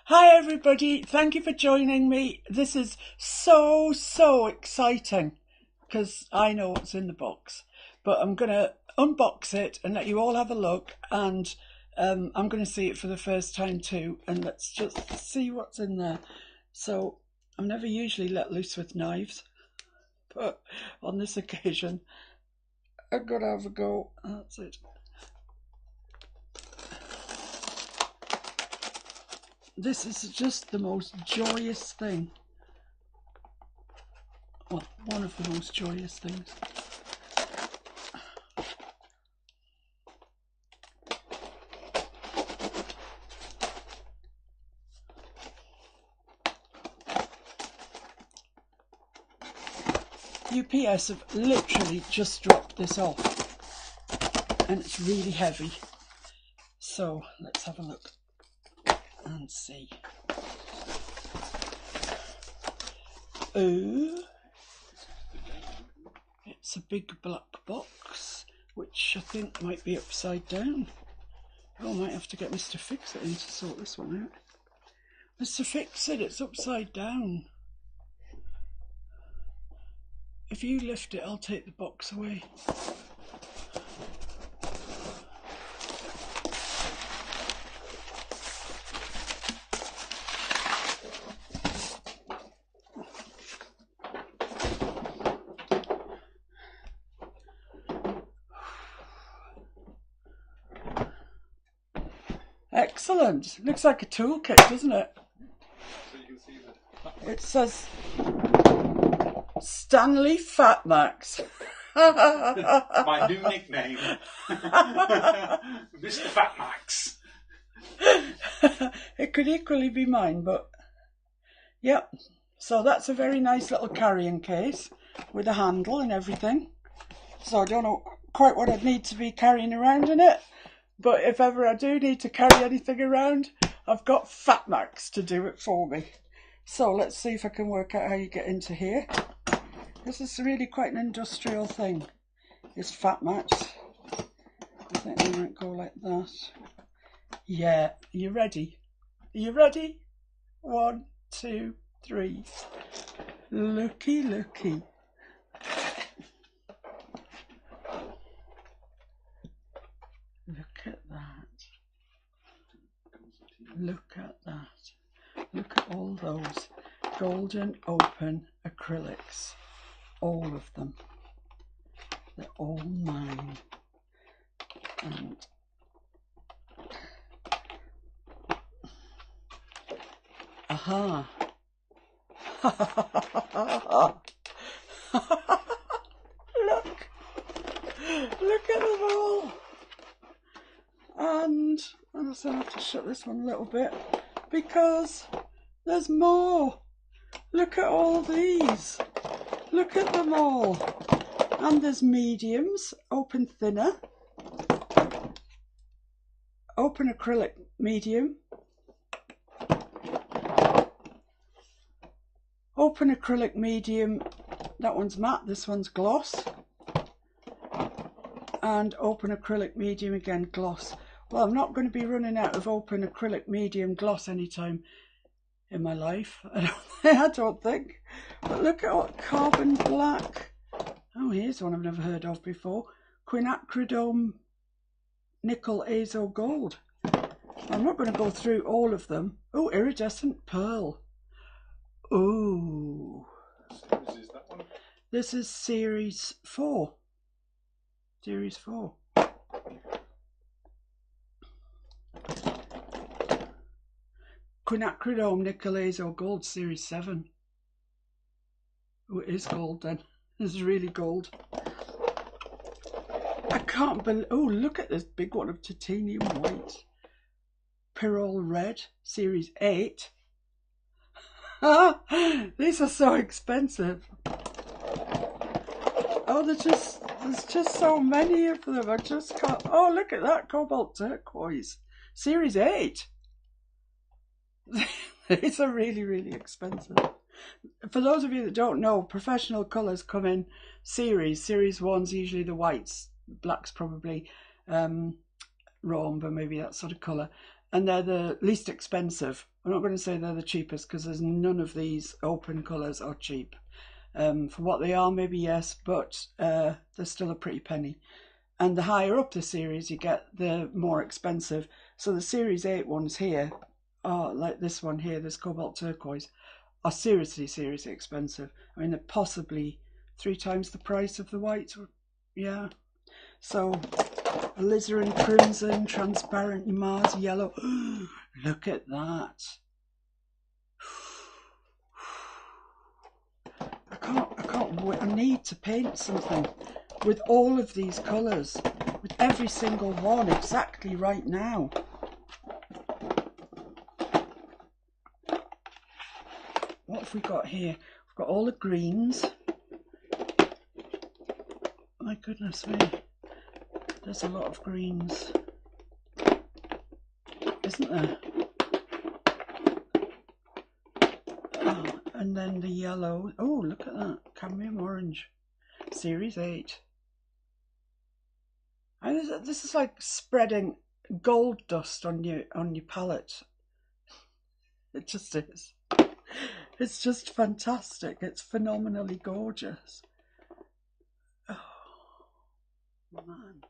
Hi everybody, thank you for joining me. This is so exciting because I know what's in the box, but I'm going to unbox it and let you all have a look, and I'm going to see it for the first time too, and let's just see what's in there. So I'm never usually let loose with knives, but on this occasion I've got to have a go. That's it. This is just the most joyous thing. Well, one of the most joyous things. UPS have literally just dropped this off, and it's really heavy. So let's have a look and see. Oh, it's a big black box, which I think might be upside down. Oh, I might have to get Mr. Fix-It in to sort this one out. Mr. Fix-It, it's upside down. If you lift it, I'll take the box away. Excellent. Looks like a toolkit, doesn't it? So you can see that. It says Stanley Fat Max. My new nickname, Mr. Fat Max. It could equally be mine, but yep. So that's a very nice little carrying case with a handle and everything. So I don't know quite what I'd need to be carrying around in it, but if ever I do need to carry anything around, I've got Fat Max to do it for me. So let's see if I can work out how you get into here. This is really quite an industrial thing, this Fat Max. I think they might go like that. Yeah, are you ready? Are you ready? 1, 2, 3. Looky, looky. Look at that. Look at that. Look at all those golden open acrylics. All of them. They're all mine. And aha. Look. Look at them all. And I just have to shut this one a little bit because there's more. Look at all these. Look at them all. And there's mediums, open thinner, open acrylic medium, open acrylic medium, that one's matte, this one's gloss, and open acrylic medium again, gloss. Well, I'm not going to be running out of open acrylic medium gloss anytime in my life, I don't think. But look at what carbon black. Oh, here's one I've never heard of before. Quinacridone nickel azo gold. I'm not going to go through all of them. Oh, iridescent pearl. Oh. What is that one? This is series 4. Series 4. Quinacridone nickel azo gold, series 7. Oh, it is gold then. It's really gold. I can't believe. Oh, look at this big one of titanium white. Pyrrole red, series 8. These are so expensive. Oh, there's just so many of them. I just can't. Oh, look at that cobalt turquoise, series 8. These are really expensive. For those of you that don't know, professional colours come in series. Series 1's usually the whites, blacks probably rhombe, maybe that sort of colour. and they're the least expensive. I'm not going to say they're the cheapest because there's none of these open colours are cheap. For what they are, maybe yes, but they're still a pretty penny. And the higher up the series you get, the more expensive. So the Series 8 ones here, are like this one here, this cobalt turquoise, are seriously, seriously expensive. I mean, they're possibly 3 times the price of the white. Yeah. So alizarin crimson, transparent Mars yellow. Look at that. I can't wait. I need to paint something with all of these colours, with every single one exactly right now. What have we got here? We've got all the greens. My goodness me, there's a lot of greens, isn't there? Oh, and then the yellow. Oh, look at that, cadmium orange, Series 8. And this is like spreading gold dust on your palette. It just is. It's just fantastic. It's phenomenally gorgeous. Oh man.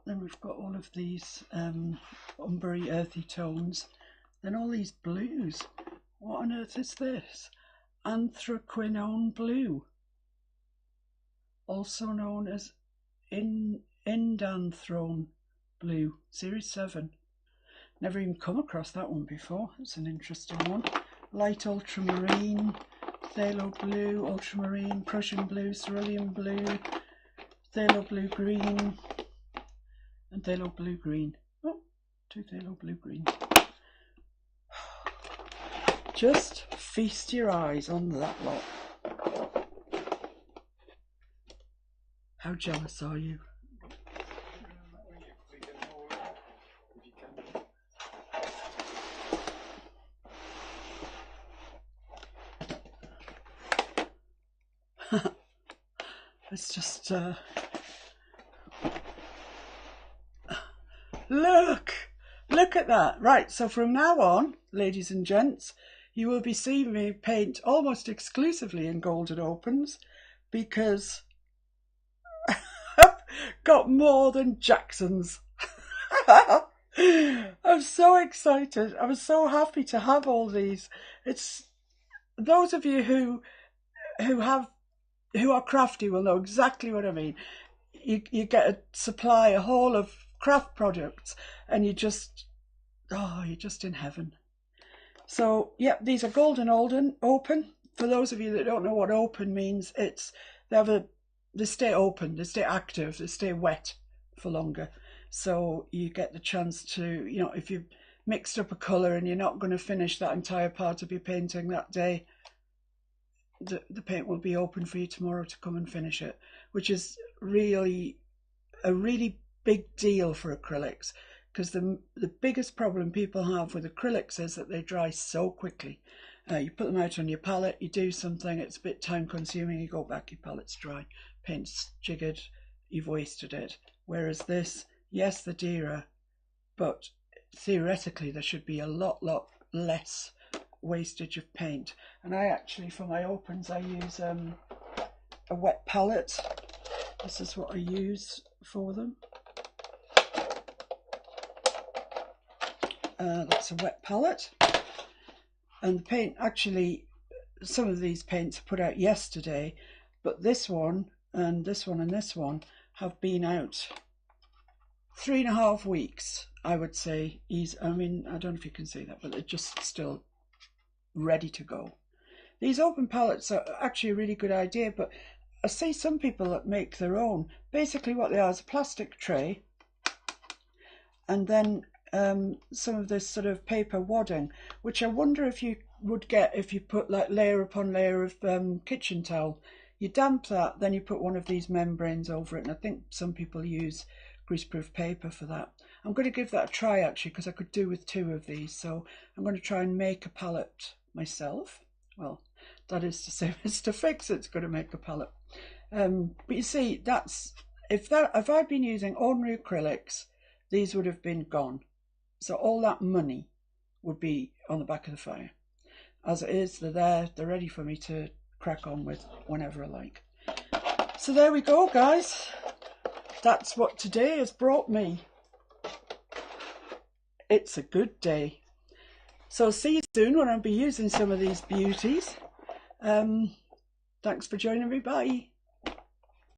Then we've got all of these umbery earthy tones. Then all these blues. What on earth is this? Anthraquinone blue, also known as Indanthrone blue, Series 7. Never even come across that one before. It's an interesting one. Light ultramarine, phthalo blue, ultramarine, Prussian blue, cerulean blue, phthalo blue green, and phthalo blue green. Oh, 2 phthalo blue green. Just feast your eyes on that lot. How jealous are you? It's just look at that. Right, so from now on, ladies and gents, you will be seeing me paint almost exclusively in golden opens, because I've got more than Jackson's. I'm so excited. I was so happy to have all these. It's those of you who are crafty will know exactly what I mean. You get a supply, a haul of craft products, and you're just in heaven. So yeah, these are golden open. For those of you that don't know what open means, it's they stay open, they stay active, they stay wet for longer. So you get the chance to, if you've mixed up a colour and you're not going to finish that entire part of your painting that day, the paint will be open for you tomorrow to come and finish it, which is really a really big deal for acrylics, because the biggest problem people have with acrylics is that they dry so quickly. You put them out on your palette, you do something, it's a bit time consuming, you go back, your palette's dry, paint's jiggered, you've wasted it. Whereas this, yes, they're dearer, but theoretically there should be a lot less wastage of paint. And I actually, for my opens, I use a wet palette. This is what I use for them. That's a wet palette, and the paint, actually some of these paints are put out yesterday, but this one and this one and this one have been out 3.5 weeks, I would say. I mean, I don't know if you can see that, but they're just still ready to go. These open palettes are actually a really good idea, but I see some people that make their own. Basically what they are is a plastic tray, and then some of this sort of paper wadding, which I wonder if you would get if you put like layer upon layer of kitchen towel. You damp that, then you put one of these membranes over it, and I think some people use greaseproof paper for that. I'm going to give that a try actually, because I could do with 2 of these, so I'm going to try and make a palette myself. Well, that is to say, Mr. Fix-It's going to make a palette. But you see, that's if I'd been using ordinary acrylics, these would have been gone. So all that money would be on the back of the fire. As it is, they're there, they're ready for me to crack on with whenever I like. So there we go, guys. That's what today has brought me. It's a good day. So see you soon when I'll be using some of these beauties. Thanks for joining me. Bye.